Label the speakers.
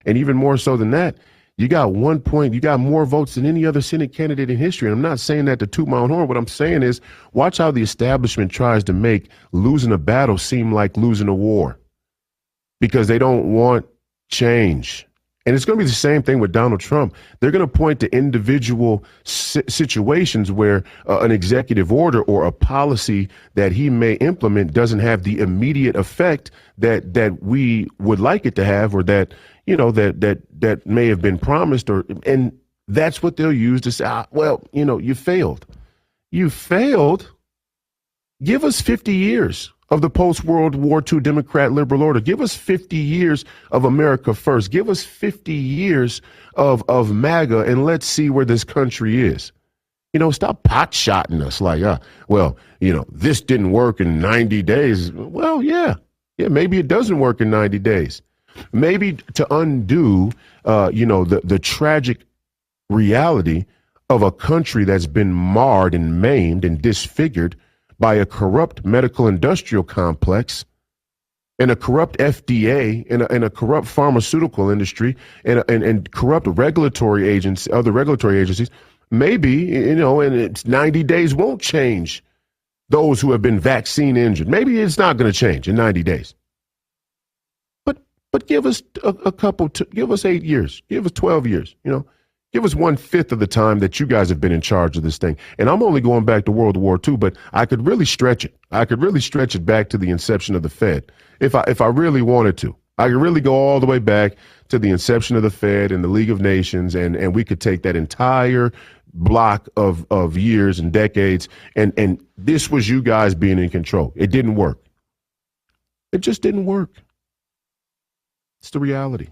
Speaker 1: And even more so than that, you got you got more votes than any other Senate candidate in history. And I'm not saying that to toot my own horn. What I'm saying is watch how the establishment tries to make losing a battle seem like losing a war because they don't want change. And it's going to be the same thing with Donald Trump. They're going to point to individual situations where an executive order or a policy that he may implement doesn't have the immediate effect that we would like it to have, or that, that may have been promised, and that's what they'll use to say, you failed. You failed. Give us 50 years of the post-World War II Democrat liberal order. Give us 50 years of America first. Give us 50 years of MAGA, and let's see where this country is. Stop pot-shotting us like, this didn't work in 90 days. Well, yeah, maybe it doesn't work in 90 days. Maybe to undo, the tragic reality of a country that's been marred and maimed and disfigured by a corrupt medical industrial complex and a corrupt FDA and a corrupt pharmaceutical industry and corrupt regulatory agents, other regulatory agencies. Maybe, and it's 90 days won't change those who have been vaccine injured. Maybe it's not going to change in 90 days. But give us give us 8 years, give us 12 years, Give us 1/5 of the time that you guys have been in charge of this thing. And I'm only going back to World War II, but I could really stretch it. I could really stretch it back to the inception of the Fed if I really wanted to. I could really go all the way back to the inception of the Fed and the League of Nations, and we could take that entire block of years and decades, and this was you guys being in control. It didn't work. It just didn't work. It's the reality.